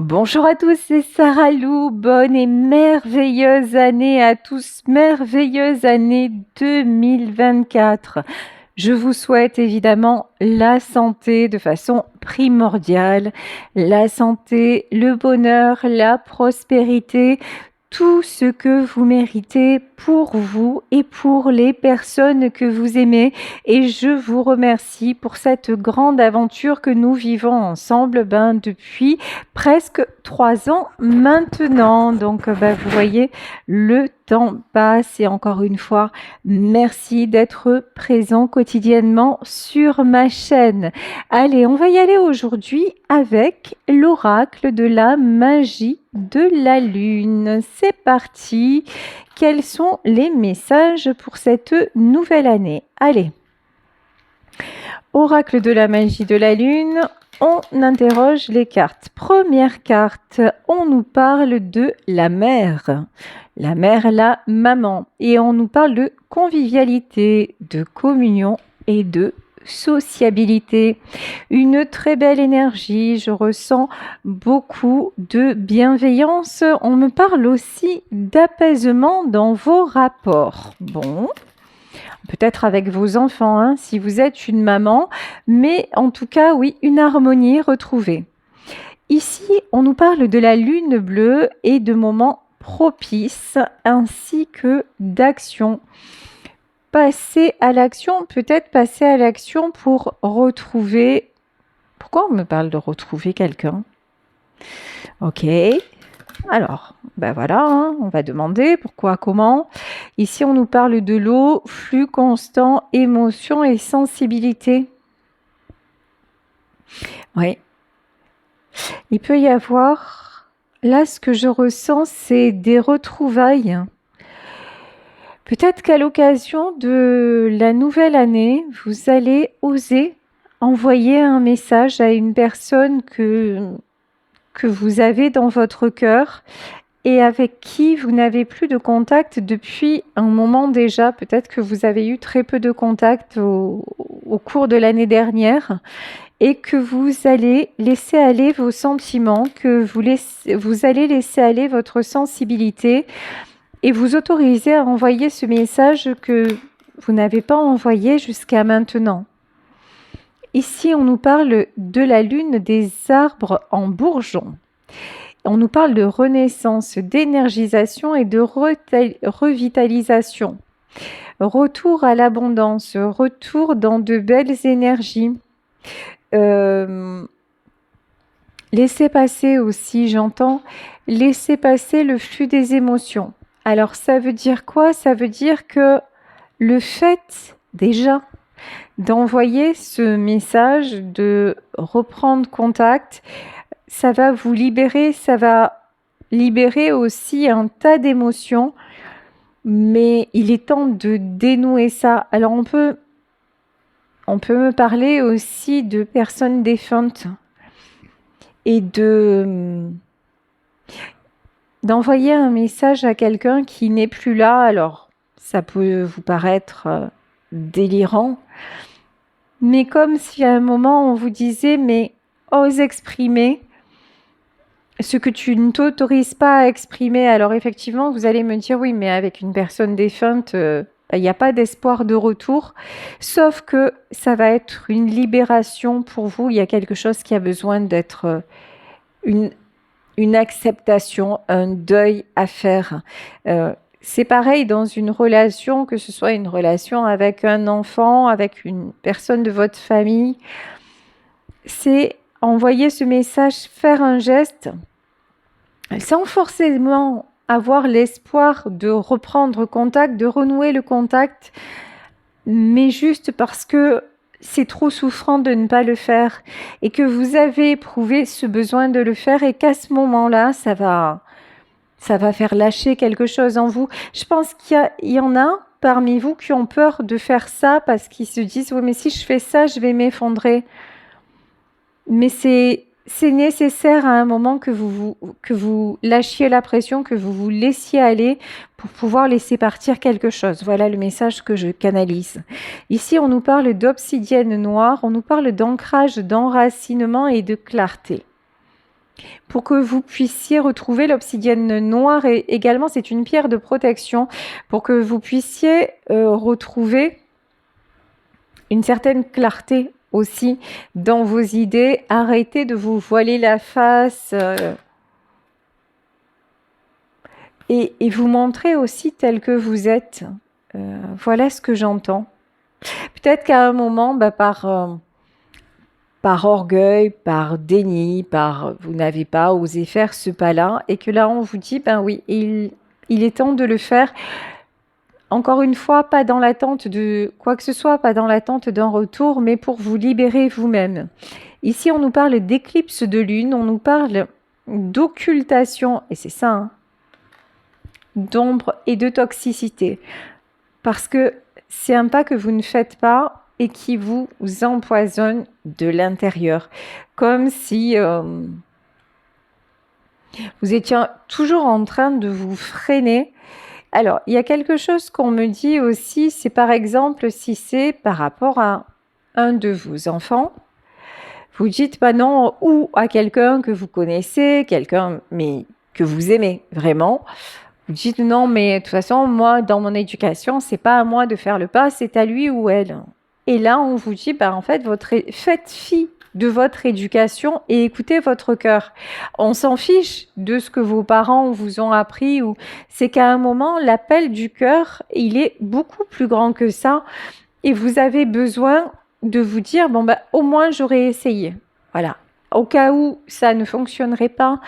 Bonjour à tous, c'est Sarah Lou. Bonne et merveilleuse année à tous, merveilleuse année 2024. Je vous souhaite évidemment la santé de façon primordiale, la santé, le bonheur, la prospérité, tout ce que vous méritez pour vous et pour les personnes que vous aimez. Et je vous remercie pour cette grande aventure que nous vivons ensemble depuis presque 3 ans maintenant. Donc, vous voyez, le temps passe et encore une fois, merci d'être présent quotidiennement sur ma chaîne. Allez, on va y aller aujourd'hui avec l'oracle de la magie de la lune. C'est parti. Quels sont les messages pour cette nouvelle année? Allez. Oracle de la magie de la lune, on interroge les cartes. Première carte, on nous parle de la mère. La mère, la maman. Et on nous parle de convivialité, de communion et de sociabilité. Une très belle énergie, je ressens beaucoup de bienveillance. On me parle aussi d'apaisement dans vos rapports. Bon, peut-être avec vos enfants, hein, si vous êtes une maman, mais en tout cas, oui, une harmonie retrouvée. Ici, on nous parle de la lune bleue et de moments propices ainsi que d'action. Passer à l'action, peut-être passer à l'action pour retrouver... Pourquoi on me parle de retrouver quelqu'un? Ok, alors, voilà, hein, on va demander pourquoi, comment. Ici, on nous parle de l'eau, flux constant, émotion et sensibilité. Oui. Il peut y avoir, là, ce que je ressens, c'est des retrouvailles. Peut-être qu'à l'occasion de la nouvelle année, vous allez oser envoyer un message à une personne que vous avez dans votre cœur et avec qui vous n'avez plus de contact depuis un moment déjà. Peut-être que vous avez eu très peu de contact au cours de l'année dernière et que vous allez laisser aller vos sentiments, que vous allez laisser aller votre sensibilité et vous autoriser à envoyer ce message que vous n'avez pas envoyé jusqu'à maintenant. Ici, on nous parle de la lune des arbres en bourgeon. On nous parle de renaissance, d'énergisation et de revitalisation. Retour à l'abondance, retour dans de belles énergies. Laissez passer aussi, j'entends, laissez passer le flux des émotions. Alors, ça veut dire quoi? Ça veut dire que le fait, déjà, d'envoyer ce message, de reprendre contact, ça va vous libérer, ça va libérer aussi un tas d'émotions, mais il est temps de dénouer ça. Alors on peut me parler aussi de personnes défuntes et d'envoyer un message à quelqu'un qui n'est plus là. Alors ça peut vous paraître délirant, mais comme si à un moment on vous disait mais ose exprimer ce que tu ne t'autorises pas à exprimer. Alors effectivement, vous allez me dire, oui, mais avec une personne défunte, il n'y a pas d'espoir de retour. Sauf que ça va être une libération pour vous. Il y a quelque chose qui a besoin d'être une acceptation, un deuil à faire. C'est pareil dans une relation, que ce soit une relation avec un enfant, avec une personne de votre famille. C'est envoyer ce message, faire un geste, sans forcément avoir l'espoir de reprendre contact, de renouer le contact, mais juste parce que c'est trop souffrant de ne pas le faire et que vous avez éprouvé ce besoin de le faire et qu'à ce moment-là, ça va faire lâcher quelque chose en vous. Je pense qu'il y en a parmi vous qui ont peur de faire ça parce qu'ils se disent « Oui, mais si je fais ça, je vais m'effondrer. » Mais c'est nécessaire à un moment que vous lâchiez la pression, que vous vous laissiez aller pour pouvoir laisser partir quelque chose. Voilà le message que je canalise. Ici, on nous parle d'obsidienne noire, on nous parle d'ancrage, d'enracinement et de clarté. pour que vous puissiez retrouver l'obsidienne noire. Et également, c'est une pierre de protection pour que vous puissiez retrouver une certaine clarté aussi dans vos idées. Arrêtez de vous voiler la face et vous montrer aussi tel que vous êtes. Voilà ce que j'entends. Peut-être qu'à un moment, par orgueil, par déni, vous n'avez pas osé faire ce pas-là, et que là on vous dit, ben oui, il est temps de le faire. Encore une fois, pas dans l'attente de quoi que ce soit, pas dans l'attente d'un retour, mais pour vous libérer vous-même. Ici, on nous parle d'éclipse de lune, on nous parle d'occultation, et c'est ça, hein, d'ombre et de toxicité. Parce que c'est un pas que vous ne faites pas et qui vous empoisonne de l'intérieur. Comme si vous étiez toujours en train de vous freiner. Alors, il y a quelque chose qu'on me dit aussi, c'est par exemple si c'est par rapport à un de vos enfants, vous dites pas non, ou à quelqu'un que vous connaissez, quelqu'un mais que vous aimez vraiment. Vous dites non, mais de toute façon, moi, dans mon éducation, c'est pas à moi de faire le pas, c'est à lui ou elle. Et là, on vous dit, en fait, faites fi de votre éducation et écoutez votre cœur. On s'en fiche de ce que vos parents vous ont appris, ou c'est qu'à un moment, l'appel du cœur, il est beaucoup plus grand que ça, et vous avez besoin de vous dire, au moins j'aurais essayé. Voilà. Au cas où ça ne fonctionnerait pas,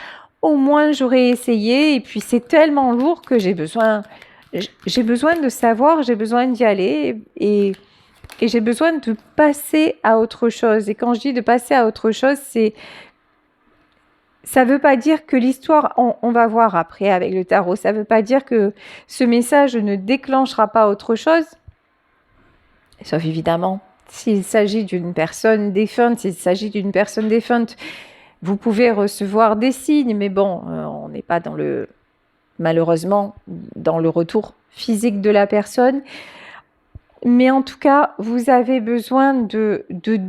au moins j'aurais essayé, et puis c'est tellement lourd que j'ai besoin de savoir, j'ai besoin d'y aller, et j'ai besoin de passer à autre chose. Et quand je dis de passer à autre chose, ça ne veut pas dire que l'histoire, on va voir après avec le tarot, ça ne veut pas dire que ce message ne déclenchera pas autre chose, sauf évidemment s'il s'agit d'une personne défunte, vous pouvez recevoir des signes, mais bon, on n'est pas malheureusement, dans le retour physique de la personne. Mais en tout cas, vous avez besoin de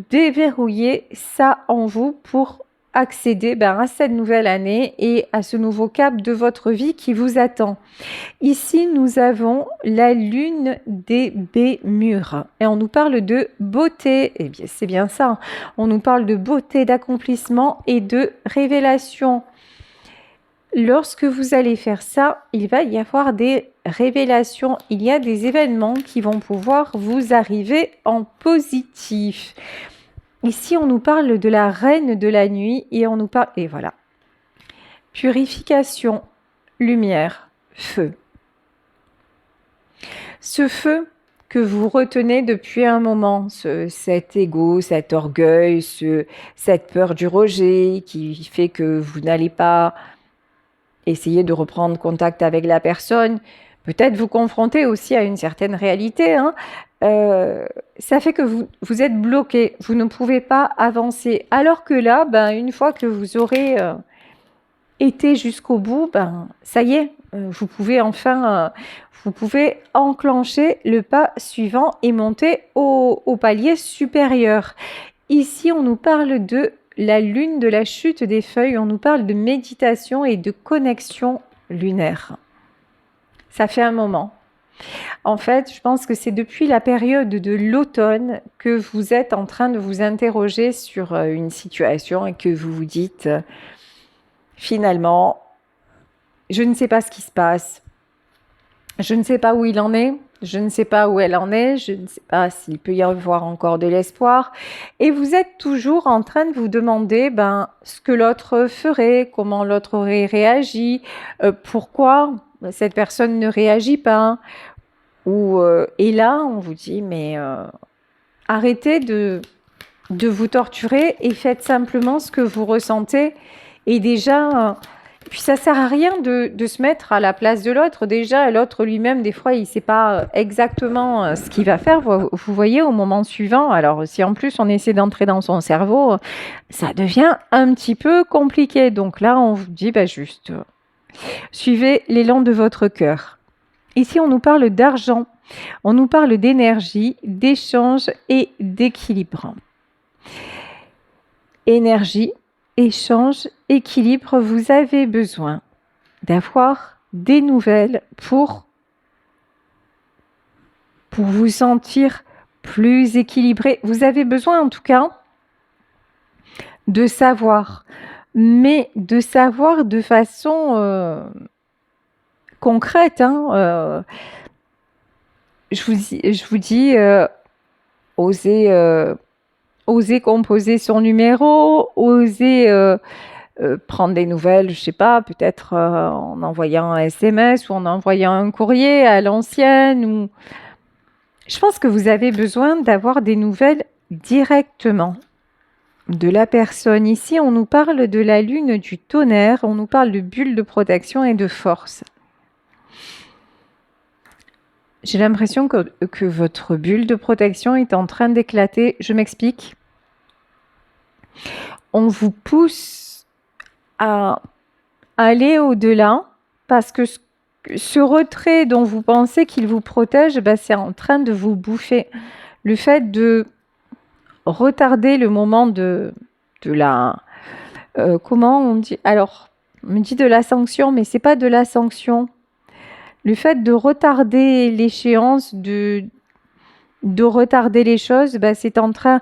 déverrouiller ça en vous pour accéder à cette nouvelle année et à ce nouveau cap de votre vie qui vous attend. Ici, nous avons la lune des Bémurs et on nous parle de beauté. Eh bien, c'est bien ça. On nous parle de beauté, d'accomplissement et de révélation. Lorsque vous allez faire ça, il va y avoir des révélations. Il y a des événements qui vont pouvoir vous arriver en positif. Ici, on nous parle de la reine de la nuit et on nous parle... Et voilà. Purification, lumière, feu. Ce feu que vous retenez depuis un moment, cet ego, cet orgueil, cette peur du rejet qui fait que vous n'allez pas essayer de reprendre contact avec la personne, peut-être vous confronter aussi à une certaine réalité, ça fait que vous êtes bloqué, vous ne pouvez pas avancer. Alors que là, une fois que vous aurez été jusqu'au bout, ça y est, vous pouvez enclencher le pas suivant et monter au palier supérieur. Ici, on nous parle de la lune de la chute des feuilles, on nous parle de méditation et de connexion lunaire. Ça fait un moment. En fait, je pense que c'est depuis la période de l'automne que vous êtes en train de vous interroger sur une situation et que vous vous dites finalement, je ne sais pas ce qui se passe, je ne sais pas où il en est, je ne sais pas où elle en est, je ne sais pas s'il peut y avoir encore de l'espoir. Et vous êtes toujours en train de vous demander ce que l'autre ferait, comment l'autre aurait réagi, pourquoi cette personne ne réagit pas. Et là, on vous dit, mais arrêtez de vous torturer et faites simplement ce que vous ressentez. Et déjà... Puis ça sert à rien de se mettre à la place de l'autre. Déjà, l'autre lui-même, des fois, il ne sait pas exactement ce qu'il va faire. Vous voyez, au moment suivant, alors si en plus on essaie d'entrer dans son cerveau, ça devient un petit peu compliqué. Donc là, on vous dit juste, suivez l'élan de votre cœur. Ici, on nous parle d'argent, on nous parle d'énergie, d'échange et d'équilibre. Énergie, échange, équilibre, vous avez besoin d'avoir des nouvelles pour vous sentir plus équilibré. Vous avez besoin en tout cas de savoir, mais de savoir de façon concrète. Je vous dis oser composer son numéro, oser prendre des nouvelles, je sais pas, peut-être en envoyant un SMS ou en envoyant un courrier à l'ancienne. Ou... Je pense que vous avez besoin d'avoir des nouvelles directement de la personne. Ici, on nous parle de la lune du tonnerre, on nous parle de bulle de protection et de force. J'ai l'impression que votre bulle de protection est en train d'éclater. Je m'explique. On vous pousse à aller au-delà parce que ce retrait dont vous pensez qu'il vous protège, c'est en train de vous bouffer. Le fait de retarder le moment de la... comment on dit? Alors, on me dit de la sanction, mais c'est pas de la sanction. Le fait de retarder l'échéance, de retarder les choses, c'est en train...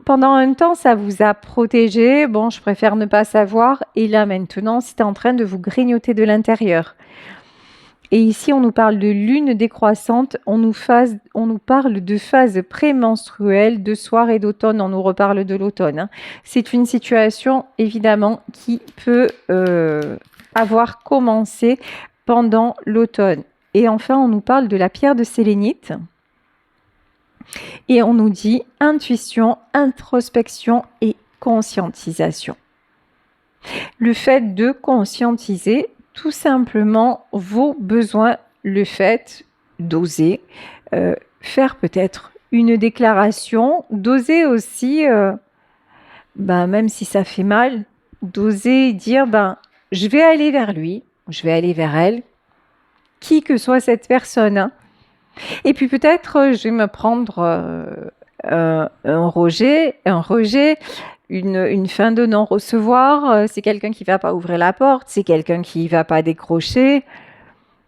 Pendant un temps, ça vous a protégé. Bon, je préfère ne pas savoir. Et là, maintenant, c'est en train de vous grignoter de l'intérieur. Et ici, on nous parle de lune décroissante. On nous parle de phase prémenstruelle, de soir et d'automne. On nous reparle de l'automne. C'est une situation, évidemment, qui peut avoir commencé pendant l'automne. Et enfin, on nous parle de la pierre de sélénite. Et on nous dit intuition, introspection et conscientisation. Le fait de conscientiser tout simplement vos besoins, le fait d'oser faire peut-être une déclaration, d'oser aussi, même si ça fait mal, d'oser dire je vais aller vers lui, je vais aller vers elle, qui que soit cette personne. Et puis peut-être je vais me prendre un rejet, une fin de non-recevoir. C'est quelqu'un qui ne va pas ouvrir la porte, c'est quelqu'un qui ne va pas décrocher.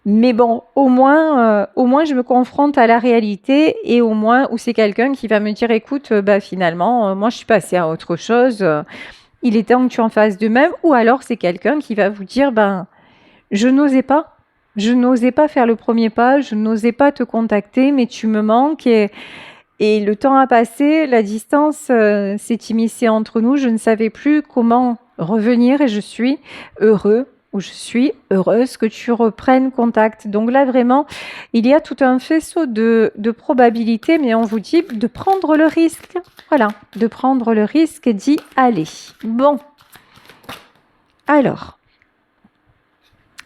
Mais bon, au moins je me confronte à la réalité et au moins où c'est quelqu'un qui va me dire écoute, finalement, moi je suis passée à autre chose. Il est temps que tu en fasses de même. Ou alors c'est quelqu'un qui va vous dire je n'osais pas. Je n'osais pas faire le premier pas, je n'osais pas te contacter, mais tu me manques et le temps a passé, la distance s'est immiscée entre nous, je ne savais plus comment revenir et je suis heureux ou je suis heureuse que tu reprennes contact. Donc là, vraiment, il y a tout un faisceau de probabilités, mais on vous dit de prendre le risque. Voilà, de prendre le risque d'y aller. Bon, alors...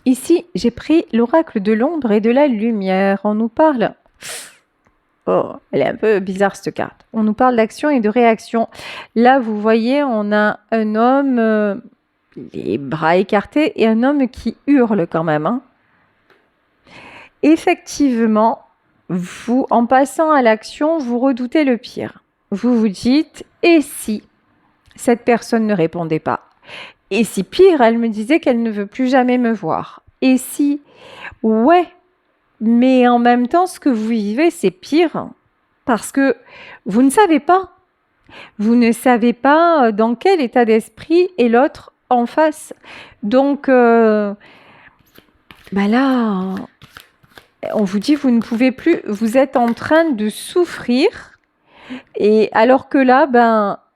Ici, j'ai pris l'oracle de l'ombre et de la lumière. On nous parle... Oh, elle est un peu bizarre cette carte. On nous parle d'action et de réaction. Là, vous voyez, on a un homme, les bras écartés, et un homme qui hurle quand même. Effectivement, vous, en passant à l'action, vous redoutez le pire. Vous vous dites, et si cette personne ne répondait pas? Et si pire, elle me disait qu'elle ne veut plus jamais me voir. Et si, ouais, mais en même temps, ce que vous vivez, c'est pire. Parce que vous ne savez pas. Vous ne savez pas dans quel état d'esprit est l'autre en face. Donc, là, on vous dit, vous ne pouvez plus, vous êtes en train de souffrir. Et alors que là,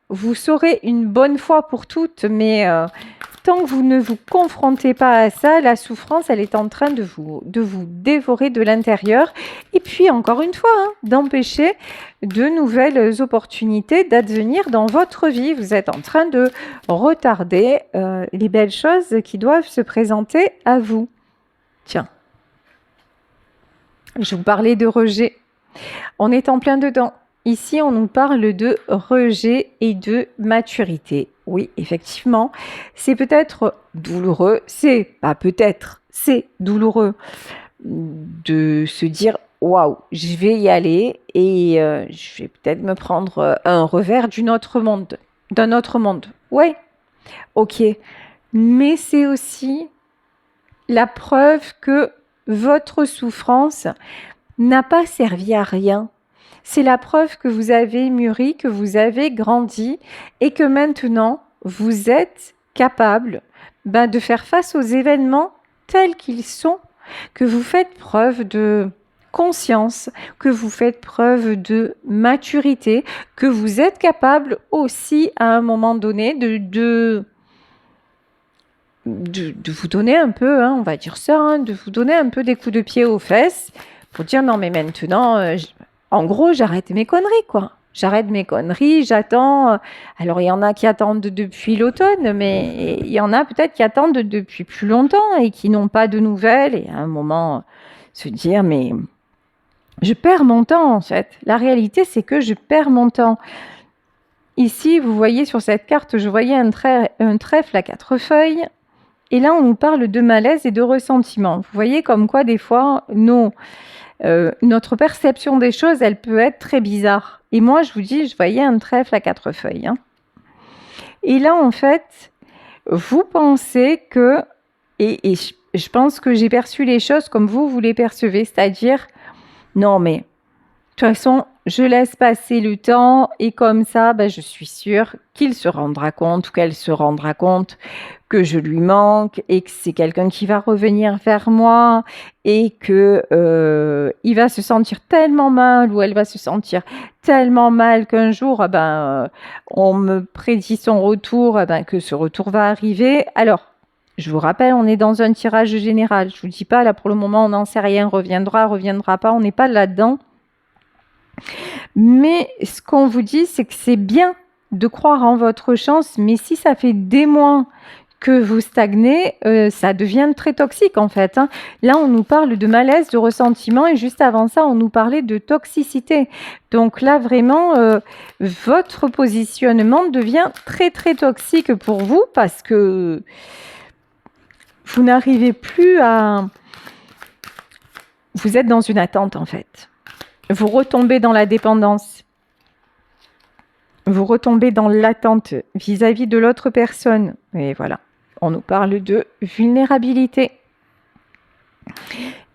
vous saurez une bonne fois pour toutes, mais tant que vous ne vous confrontez pas à ça, la souffrance, elle est en train de vous dévorer de l'intérieur. Et puis, encore une fois, d'empêcher de nouvelles opportunités d'advenir dans votre vie. Vous êtes en train de retarder les belles choses qui doivent se présenter à vous. Tiens, je vous parlais de rejet. On est en plein dedans. Ici, on nous parle de rejet et de maturité. Oui, effectivement, c'est peut-être douloureux, c'est douloureux de se dire waouh, je vais y aller et je vais peut-être me prendre un revers d'un autre monde. Ouais, Ok, mais c'est aussi la preuve que votre souffrance n'a pas servi à rien. C'est la preuve que vous avez mûri, que vous avez grandi et que maintenant, vous êtes capable de faire face aux événements tels qu'ils sont, que vous faites preuve de conscience, que vous faites preuve de maturité, que vous êtes capable aussi à un moment donné de vous donner un peu, on va dire ça, de vous donner un peu des coups de pied aux fesses pour dire non mais maintenant, en gros, j'arrête mes conneries quoi. J'arrête mes conneries, j'attends. Alors il y en a qui attendent depuis l'automne, mais il y en a peut-être qui attendent depuis plus longtemps et qui n'ont pas de nouvelles et à un moment se dire mais je perds mon temps en fait. La réalité c'est que je perds mon temps. Ici, vous voyez sur cette carte, je voyais un trèfle à 4 feuilles. Et là, on nous parle de malaise et de ressentiment. Vous voyez comme quoi, des fois, notre perception des choses, elle peut être très bizarre. Et moi, je vous dis, je voyais un trèfle à 4 feuilles. Et là, en fait, vous pensez que... Et je pense que j'ai perçu les choses comme vous les percevez. C'est-à-dire, non, mais... De toute façon, je laisse passer le temps et comme ça, je suis sûre qu'il se rendra compte ou qu'elle se rendra compte que je lui manque et que c'est quelqu'un qui va revenir vers moi et que il va se sentir tellement mal ou elle va se sentir tellement mal qu'un jour, on me prédit son retour, que ce retour va arriver. Alors, je vous rappelle, on est dans un tirage général. Je vous dis pas, là pour le moment, on n'en sait rien, reviendra pas, on n'est pas là-dedans. Mais ce qu'on vous dit, c'est que c'est bien de croire en votre chance, mais si ça fait des mois que vous stagnez, ça devient très toxique en fait. Là, on nous parle de malaise, de ressentiment, et juste avant ça, on nous parlait de toxicité. Donc là, vraiment, votre positionnement devient très très toxique pour vous parce que vous n'arrivez plus à... Vous êtes dans une attente en fait. Vous retombez dans la dépendance. Vous retombez dans l'attente vis-à-vis de l'autre personne. Et voilà, on nous parle de vulnérabilité.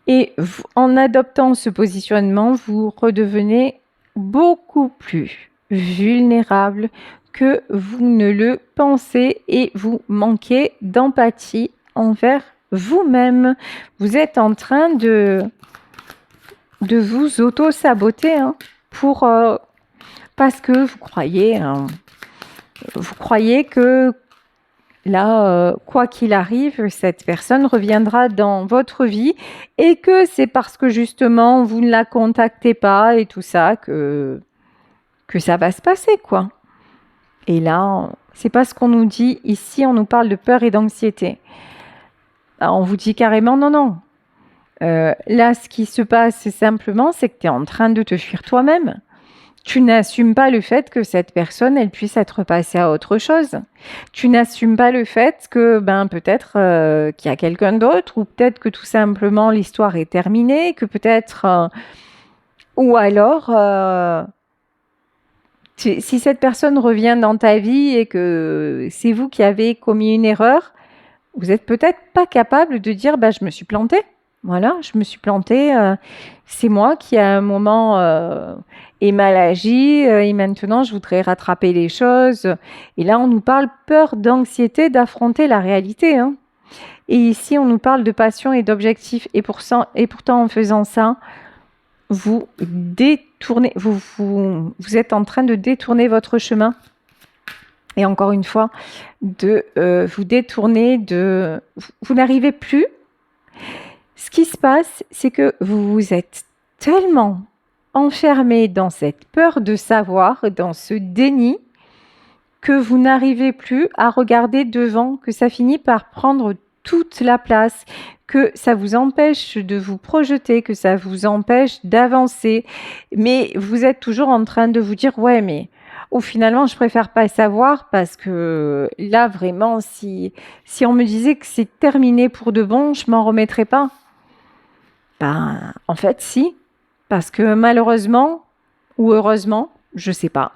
Et en adoptant ce positionnement, vous redevenez beaucoup plus vulnérable que vous ne le pensez et vous manquez d'empathie envers vous-même. Vous êtes en train de vous auto-saboter parce que vous croyez que là, quoi qu'il arrive, cette personne reviendra dans votre vie et que c'est parce que justement vous ne la contactez pas et tout ça que ça va se passer quoi. Et là, c'est pas ce qu'on nous dit ici, on nous parle de peur et d'anxiété. Alors, on vous dit carrément non. Là, ce qui se passe, c'est simplement, c'est que tu es en train de te fuir toi-même. Tu n'assumes pas le fait que cette personne, elle puisse être passée à autre chose. Tu n'assumes pas le fait que, peut-être qu'il y a quelqu'un d'autre, ou peut-être que tout simplement l'histoire est terminée, que peut-être, ou alors, si cette personne revient dans ta vie et que c'est vous qui avez commis une erreur, vous n'êtes peut-être pas capable de dire, je me suis plantée. Voilà, je me suis plantée. C'est moi qui, à un moment, ai mal agi et maintenant, je voudrais rattraper les choses. Et là, on nous parle peur, d'anxiété, d'affronter la réalité. Et ici, on nous parle de passion et d'objectifs. Et pourtant, en faisant ça, vous détournez, vous êtes en train de détourner votre chemin. Et encore une fois, de vous détourner vous n'arrivez plus. Ce qui se passe, c'est que vous vous êtes tellement enfermé dans cette peur de savoir, dans ce déni, que vous n'arrivez plus à regarder devant, que ça finit par prendre toute la place, que ça vous empêche de vous projeter, que ça vous empêche d'avancer. Mais vous êtes toujours en train de vous dire, ouais, mais finalement, je préfère pas savoir parce que là, vraiment, si on me disait que c'est terminé pour de bon, je m'en remettrais pas. En fait, si, parce que malheureusement ou heureusement, je sais pas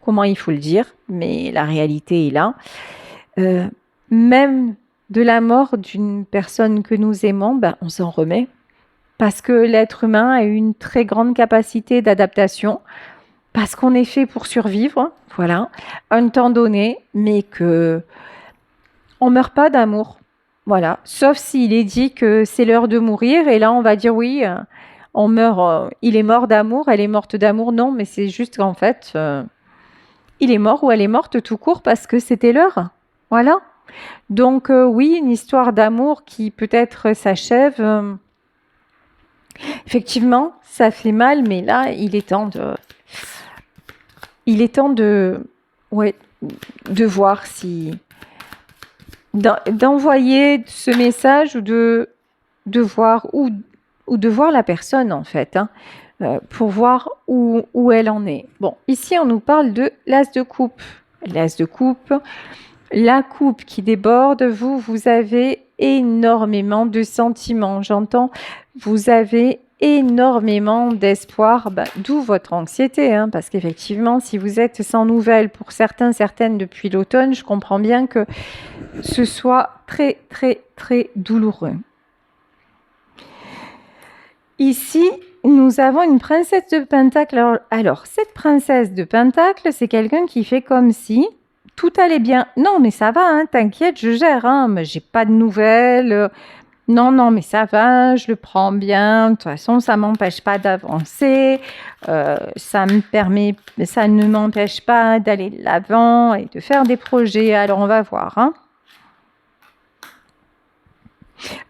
comment il faut le dire, mais la réalité est là. même de la mort d'une personne que nous aimons, ben, on s'en remet. Parce que l'être humain a une très grande capacité d'adaptation, parce qu'on est fait pour survivre, voilà, un temps donné, mais que on meurt pas d'amour, voilà. Sauf s'il est dit que c'est l'heure de mourir, et là on va dire oui, on meurt, il est mort d'amour, elle est morte d'amour, non, mais c'est juste qu'en fait, il est mort ou elle est morte tout court parce que c'était l'heure, voilà. Donc oui, une histoire d'amour qui peut-être s'achève. Effectivement, ça fait mal, mais là, ouais, de voir si, d'envoyer ce message ou de voir ou de voir la personne en fait, hein, pour voir où elle en est. Bon, ici, on nous parle de l'as de coupe. L'as de coupe, la coupe qui déborde, vous avez énormément de sentiments. J'entends, vous avez énormément d'espoir, d'où votre anxiété, hein, parce qu'effectivement, si vous êtes sans nouvelles pour certains, certaines depuis l'automne, je comprends bien que ce soit très, très, très douloureux. Ici, nous avons une princesse de Pentacle. Alors, cette princesse de Pentacle, c'est quelqu'un qui fait comme si tout allait bien. Non, mais ça va, hein, t'inquiète, je gère, hein, mais j'ai pas de nouvelles. Non, non, mais ça va, je le prends bien. De toute façon, ça m'empêche pas d'avancer. Ça ne m'empêche pas d'aller de l'avant et de faire des projets. Alors, on va voir, hein.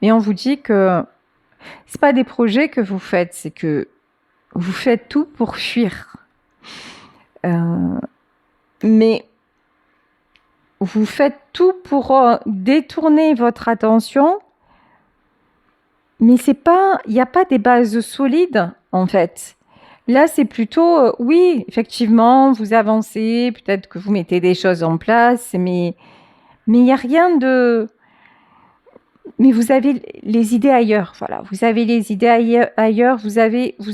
Mais on vous dit que c'est pas des projets que vous faites, c'est que vous faites tout pour fuir. Mais vous faites tout pour détourner votre attention, mais il n'y a pas des bases solides en fait. Là, c'est plutôt, oui, effectivement, vous avancez, peut-être que vous mettez des choses en place, mais il n'y a rien de... Mais vous avez les idées ailleurs, voilà. Vous avez les idées ailleurs, vous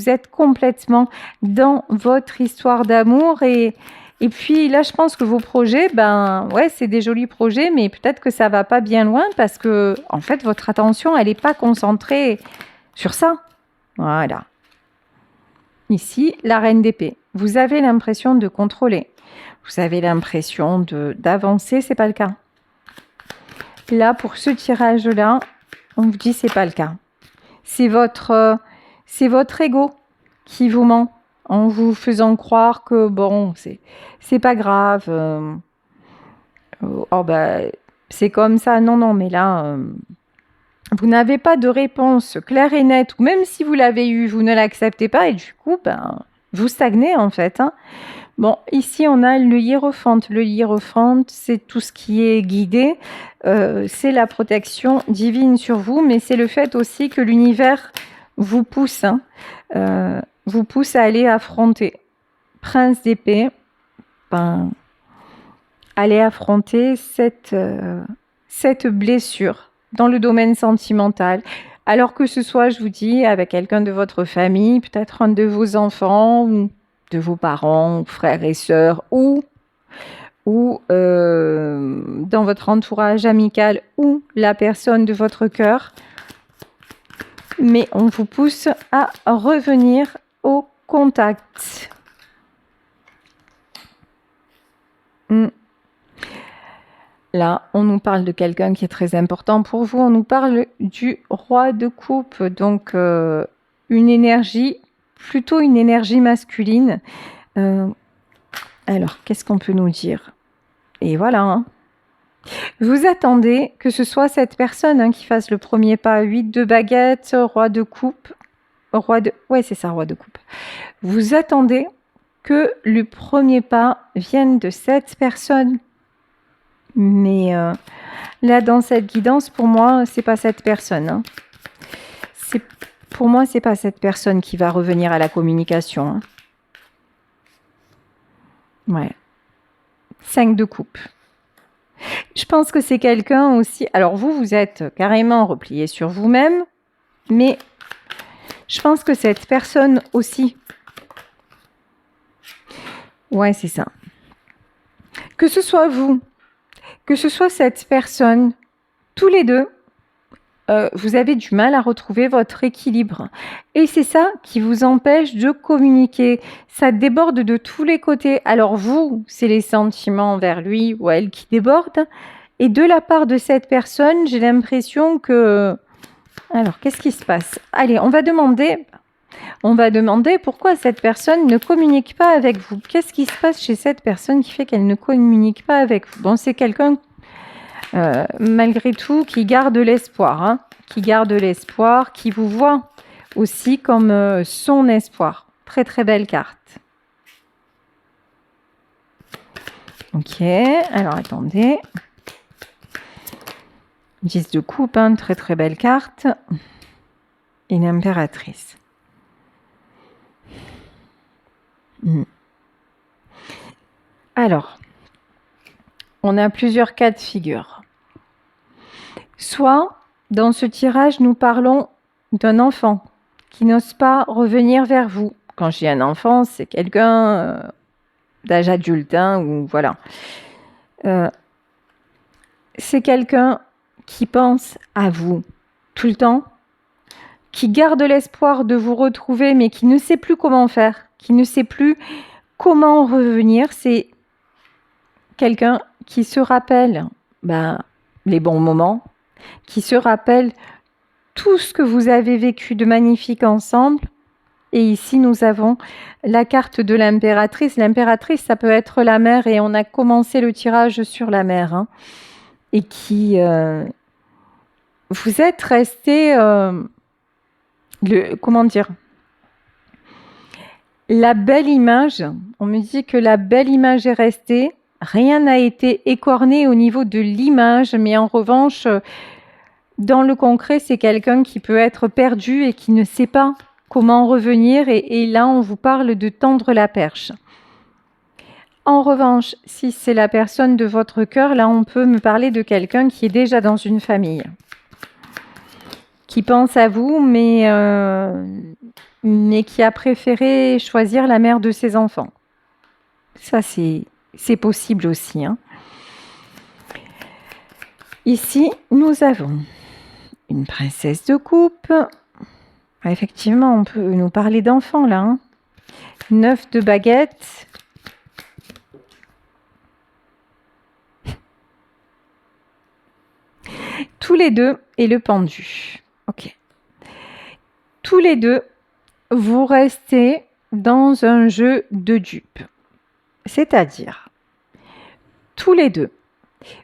êtes complètement dans votre histoire d'amour et puis là, je pense que vos projets, ouais, c'est des jolis projets, mais peut-être que ça va pas bien loin parce que, en fait, votre attention, elle n'est pas concentrée sur ça. Voilà. Ici, la reine d'épée. Vous avez l'impression de contrôler. Vous avez l'impression d'avancer, c'est pas le cas. Là, pour ce tirage-là, on vous dit c'est pas le cas. C'est votre ego qui vous ment en vous faisant croire que bon, c'est pas grave. C'est comme ça. Non, non, mais là, vous n'avez pas de réponse claire et nette. Ou même si vous l'avez eu, vous ne l'acceptez pas et du coup, vous stagnez en fait, hein. Bon, ici, on a le hiérophante. Le hiérophante, c'est tout ce qui est guidé. C'est la protection divine sur vous, mais c'est le fait aussi que l'univers vous pousse, hein, vous pousse à aller affronter. Prince d'épée, aller affronter cette blessure dans le domaine sentimental. Alors que ce soit, je vous dis, avec quelqu'un de votre famille, peut-être un de vos enfants, ou de vos parents, frères et sœurs, ou dans votre entourage amical, ou la personne de votre cœur. Mais on vous pousse à revenir au contact. Là, on nous parle de quelqu'un qui est très important pour vous. On nous parle du roi de coupe. Donc, une énergie, plutôt une énergie masculine. Alors, qu'est-ce qu'on peut nous dire? Et voilà. Hein. Vous attendez que ce soit cette personne qui fasse le premier pas. 8 de baguette, roi de coupe. Ouais, c'est ça, roi de coupe. Vous attendez que le premier pas vienne de cette personne. Mais là, dans cette guidance, pour moi, c'est pas cette personne. Hein. Pour moi, c'est pas cette personne qui va revenir à la communication. Hein. Ouais. 5 de coupe. Je pense que c'est quelqu'un aussi... Alors vous êtes carrément replié sur vous-même, mais je pense que cette personne aussi... Ouais, c'est ça. Que ce soit vous, que ce soit cette personne, tous les deux, vous avez du mal à retrouver votre équilibre. Et c'est ça qui vous empêche de communiquer. Ça déborde de tous les côtés. Alors vous, c'est les sentiments envers lui ou elle qui débordent. Et de la part de cette personne, j'ai l'impression que... Alors, qu'est-ce qui se passe? Allez, on va demander pourquoi cette personne ne communique pas avec vous. Qu'est-ce qui se passe chez cette personne qui fait qu'elle ne communique pas avec vous? Bon, c'est quelqu'un... malgré tout, qui garde l'espoir, hein, qui vous voit aussi comme son espoir. Très très belle carte. Ok, alors attendez. 10 de coupe, hein, très très belle carte. Et l'impératrice. Alors, on a plusieurs cas de figure. Soit, dans ce tirage, nous parlons d'un enfant qui n'ose pas revenir vers vous. Quand je dis un enfant, c'est quelqu'un d'âge adulte, hein, ou voilà. C'est quelqu'un qui pense à vous tout le temps, qui garde l'espoir de vous retrouver, mais qui ne sait plus comment faire, qui ne sait plus comment revenir. C'est quelqu'un qui se rappelle les bons moments, qui se rappelle tout ce que vous avez vécu de magnifique ensemble. Et ici, nous avons la carte de l'impératrice. L'impératrice, ça peut être la mère, et on a commencé le tirage sur la mère. Hein, et qui... vous êtes resté... comment dire? La belle image, on me dit que la belle image est restée. Rien n'a été écorné au niveau de l'image, mais en revanche, dans le concret, c'est quelqu'un qui peut être perdu et qui ne sait pas comment revenir. Et là, on vous parle de tendre la perche. En revanche, si c'est la personne de votre cœur, là, on peut me parler de quelqu'un qui est déjà dans une famille, qui pense à vous, mais qui a préféré choisir la mère de ses enfants. Ça, c'est possible aussi. Hein. Ici, nous avons une princesse de coupe. Effectivement, on peut nous parler d'enfants, là. Hein. 9 de baguettes. Tous les deux et le pendu. Ok. Tous les deux, vous restez dans un jeu de dupes. C'est-à-dire, tous les deux,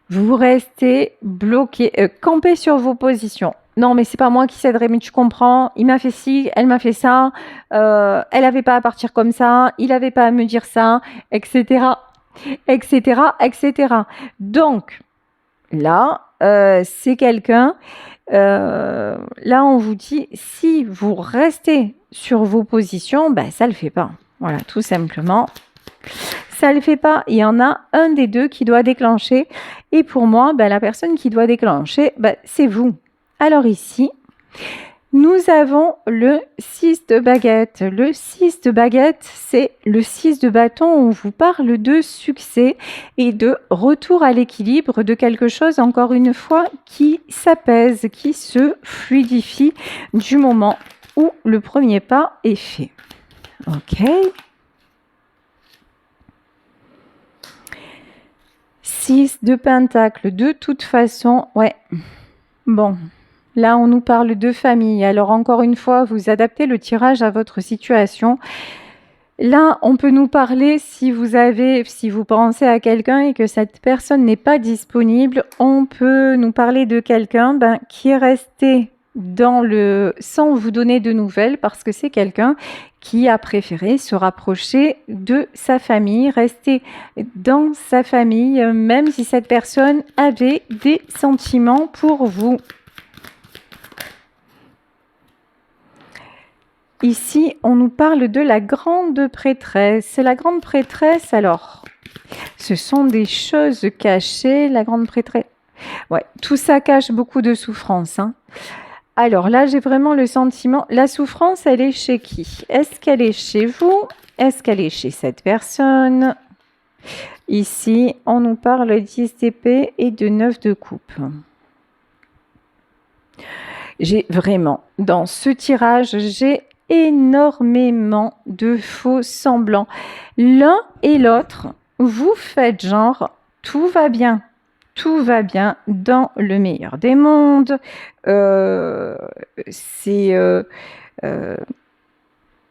vous restez bloqués, campés sur vos positions. Non, mais c'est pas moi qui céderai, mais tu comprends, il m'a fait ci, elle m'a fait ça, elle n'avait pas à partir comme ça, il n'avait pas à me dire ça, etc., etc., etc. Donc, là, c'est quelqu'un, là, on vous dit, si vous restez sur vos positions, ça ne le fait pas. Voilà, tout simplement. Ça ne le fait pas. Il y en a un des deux qui doit déclencher. Et pour moi, la personne qui doit déclencher, c'est vous. Alors ici, nous avons le 6 de baguette. Le 6 de baguette, c'est le 6 de bâton. On vous parle de succès et de retour à l'équilibre, de quelque chose, encore une fois, qui s'apaise, qui se fluidifie du moment où le premier pas est fait. Ok. 6 de pentacle, de toute façon, ouais. Bon, là, on nous parle de famille. Alors, encore une fois, vous adaptez le tirage à votre situation. Là, on peut nous parler, si vous pensez à quelqu'un et que cette personne n'est pas disponible, on peut nous parler de quelqu'un qui est resté sans vous donner de nouvelles, parce que c'est quelqu'un qui a préféré se rapprocher de sa famille, rester dans sa famille, même si cette personne avait des sentiments pour vous. Ici, on nous parle de la grande prêtresse. La grande prêtresse, alors, ce sont des choses cachées, la grande prêtresse. Ouais, tout ça cache beaucoup de souffrance, hein. Alors là, j'ai vraiment le sentiment, la souffrance, elle est chez qui? Est-ce qu'elle est chez vous? Est-ce qu'elle est chez cette personne? Ici, on nous parle 10 d'épée et de 9 de coupe. J'ai vraiment, dans ce tirage, j'ai énormément de faux semblants. L'un et l'autre, vous faites genre, tout va bien. Tout va bien dans le meilleur des mondes.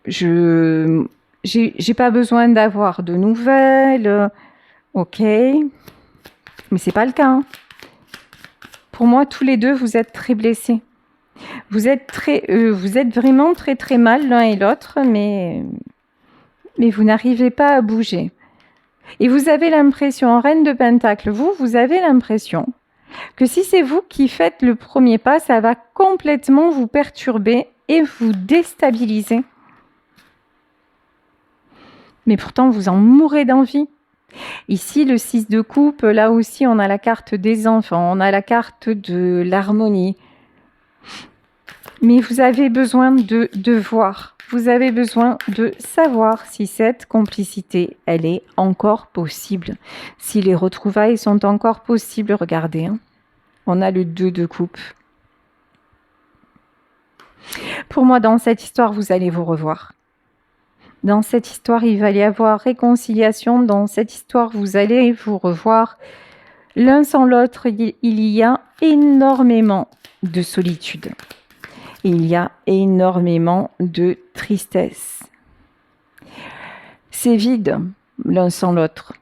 J'ai pas besoin d'avoir de nouvelles. Ok, mais c'est pas le cas. Hein. Pour moi, tous les deux, vous êtes très blessés. Vous êtes vraiment très très mal l'un et l'autre, mais vous n'arrivez pas à bouger. Et vous avez l'impression, en Reine de Pentacle, vous avez l'impression que si c'est vous qui faites le premier pas, ça va complètement vous perturber et vous déstabiliser. Mais pourtant, vous en mourrez d'envie. Ici, le 6 de coupe, là aussi, on a la carte des enfants, on a la carte de l'harmonie. Mais vous avez besoin de voir, vous avez besoin de savoir si cette complicité, elle est encore possible. Si les retrouvailles sont encore possibles, regardez, hein. On a le 2 de coupe. Pour moi, dans cette histoire, vous allez vous revoir. Dans cette histoire, il va y avoir réconciliation. Dans cette histoire, vous allez vous revoir. L'un sans l'autre, il y a énormément de solitude. Il y a énormément de tristesse. C'est vide, l'un sans l'autre.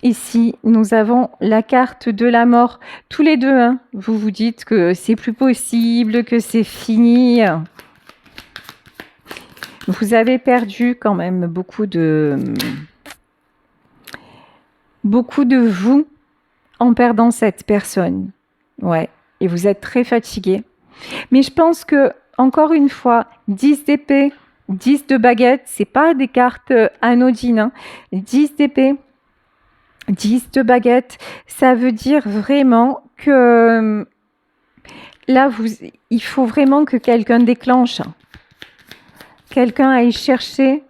Ici, nous avons la carte de la mort. Tous les deux, hein, vous vous dites que c'est plus possible, que c'est fini. Vous avez perdu quand même beaucoup de vous en perdant cette personne. Ouais, et vous êtes très fatigué. Mais je pense que, encore une fois, 10 d'épée, 10 de baguette, c'est pas des cartes anodines. Hein. 10 d'épée, 10 de baguette, ça veut dire vraiment que là, il faut vraiment que quelqu'un déclenche. Quelqu'un aille chercher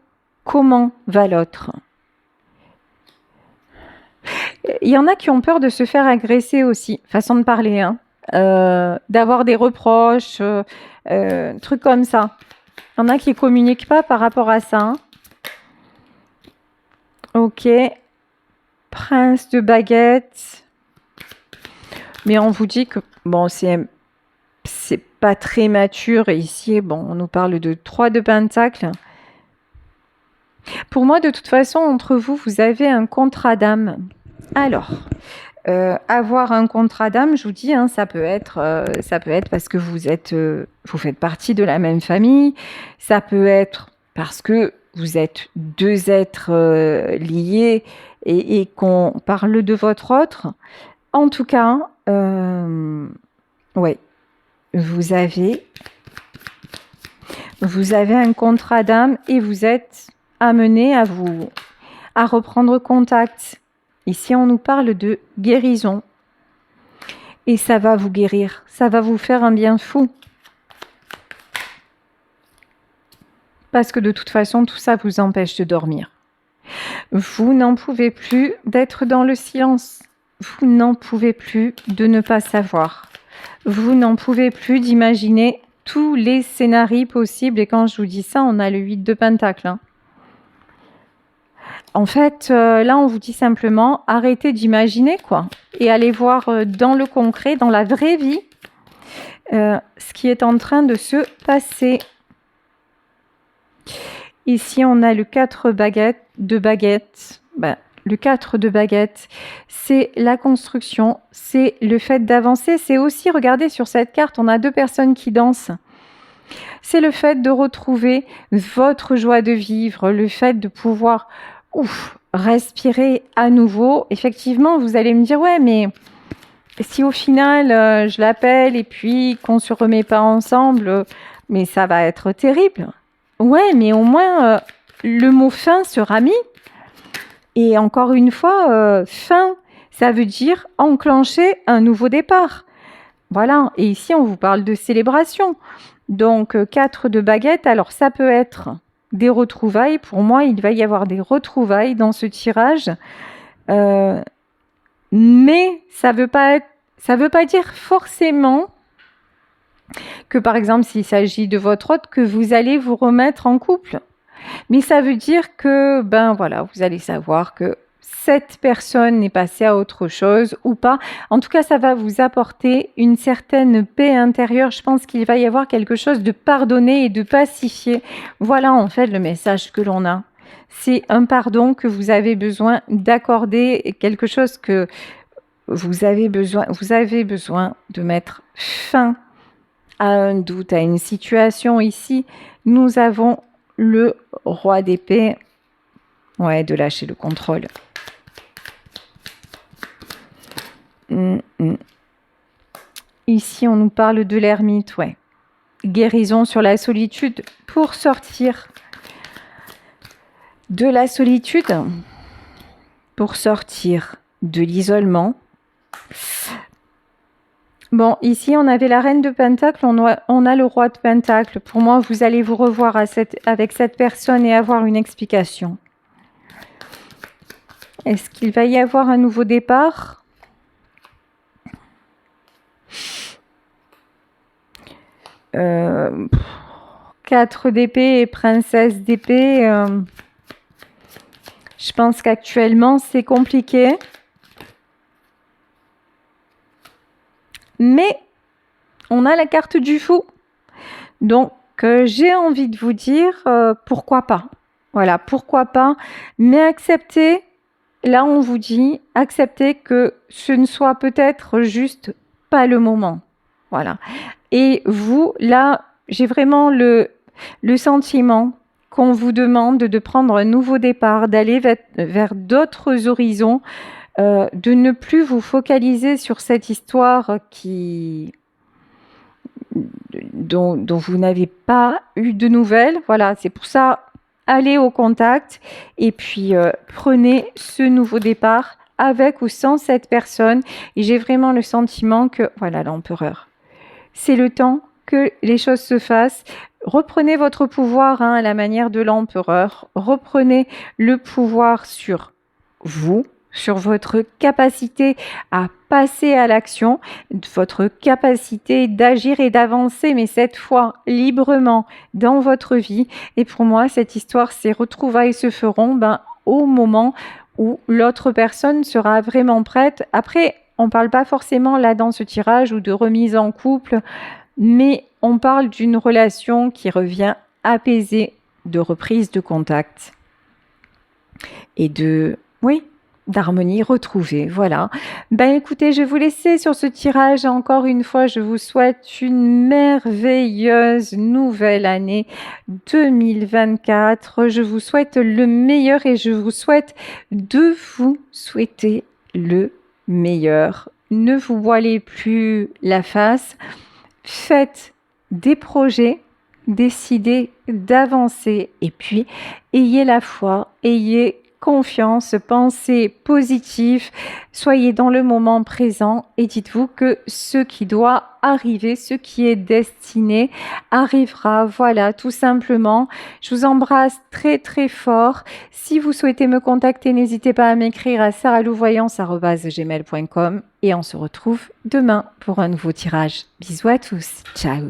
comment va l'autre. Il y en a qui ont peur de se faire agresser aussi, façon de parler, hein. D'avoir des reproches, trucs comme ça. Il y en a qui ne communiquent pas par rapport à ça. Hein. Ok. Prince de baguette. Mais on vous dit que, bon, c'est pas très mature. Et ici, bon, on nous parle de 3 de pentacle. Pour moi, de toute façon, entre vous, vous avez un contrat d'âme. Alors, avoir un contrat d'âme, je vous dis, hein, ça peut être parce que vous faites partie de la même famille. Ça peut être parce que vous êtes deux êtres liés et qu'on parle de votre autre. En tout cas, ouais, vous avez un contrat d'âme et vous êtes amené à reprendre contact. Ici, on nous parle de guérison. Et ça va vous guérir. Ça va vous faire un bien fou. Parce que de toute façon, tout ça vous empêche de dormir. Vous n'en pouvez plus d'être dans le silence. Vous n'en pouvez plus de ne pas savoir. Vous n'en pouvez plus d'imaginer tous les scénarios possibles. Et quand je vous dis ça, on a le 8 de pentacle. Hein. En fait, là, on vous dit simplement, arrêtez d'imaginer, quoi. Et allez voir dans le concret, dans la vraie vie, ce qui est en train de se passer. Ici, on a le 4 de baguette. Ben, le 4 de baguette, c'est la construction, c'est le fait d'avancer. C'est aussi, regardez sur cette carte, on a 2 personnes qui dansent. C'est le fait de retrouver votre joie de vivre, le fait de pouvoir respirer à nouveau. Effectivement, vous allez me dire, ouais, mais si au final, je l'appelle et puis qu'on ne se remet pas ensemble, mais ça va être terrible. Ouais, mais au moins, le mot fin sera mis. Et encore une fois, fin, ça veut dire enclencher un nouveau départ. Voilà, et ici, on vous parle de célébration. Donc, 4 de baguette, alors ça peut être des retrouvailles. Pour moi, il va y avoir des retrouvailles dans ce tirage. Mais ça veut pas dire forcément que, par exemple, s'il s'agit de votre hôte, que vous allez vous remettre en couple. Mais ça veut dire que, ben voilà, vous allez savoir que cette personne est passée à autre chose ou pas. En tout cas, ça va vous apporter une certaine paix intérieure. Je pense qu'il va y avoir quelque chose de pardonné et de pacifié. Voilà en fait le message que l'on a. C'est un pardon que vous avez besoin d'accorder, quelque chose que vous avez besoin de mettre fin à un doute, à une situation. Ici, nous avons le roi d'épée. Ouais, de lâcher le contrôle. Ici, on nous parle de l'ermite, ouais. Guérison sur la solitude pour sortir de la solitude, pour sortir de l'isolement. Bon, ici, on avait la reine de Pentacle, on a le roi de Pentacle. Pour moi, vous allez vous revoir avec cette personne et avoir une explication. Est-ce qu'il va y avoir un nouveau départ ? Euh, 4 d'épée et princesse d'épée. Je pense qu'actuellement, c'est compliqué. Mais on a la carte du fou. Donc, j'ai envie de vous dire, pourquoi pas. Voilà, pourquoi pas. Mais acceptez, là on vous dit, acceptez que ce ne soit peut-être juste pas le moment. Voilà. Et vous, là, j'ai vraiment le sentiment qu'on vous demande de prendre un nouveau départ, d'aller vers d'autres horizons, de ne plus vous focaliser sur cette histoire dont vous n'avez pas eu de nouvelles. Voilà, c'est pour ça, allez au contact et puis prenez ce nouveau départ avec ou sans cette personne. Et j'ai vraiment le sentiment que, voilà, l'empereur, c'est le temps que les choses se fassent. Reprenez votre pouvoir à la manière de l'empereur. Reprenez le pouvoir sur vous, sur votre capacité à passer à l'action, votre capacité d'agir et d'avancer, mais cette fois librement dans votre vie. Et pour moi, cette histoire, ces retrouvailles se feront au moment où l'autre personne sera vraiment prête. Après, on ne parle pas forcément là dans ce tirage ou de remise en couple, mais on parle d'une relation qui revient apaisée, de reprise de contact et d'harmonie retrouvée. Voilà. Écoutez, je vais vous laisser sur ce tirage. Encore une fois, je vous souhaite une merveilleuse nouvelle année 2024. Je vous souhaite le meilleur et je vous souhaite de vous souhaiter le meilleur. Ne vous voilez plus la face. Faites des projets, décidez d'avancer et puis ayez la foi, ayez confiance, pensez positif, soyez dans le moment présent et dites-vous que ce qui doit arriver, ce qui est destiné, arrivera. Voilà, tout simplement. Je vous embrasse très très fort. Si vous souhaitez me contacter, n'hésitez pas à m'écrire à saralouvoyance@gmail.com et on se retrouve demain pour un nouveau tirage. Bisous à tous. Ciao.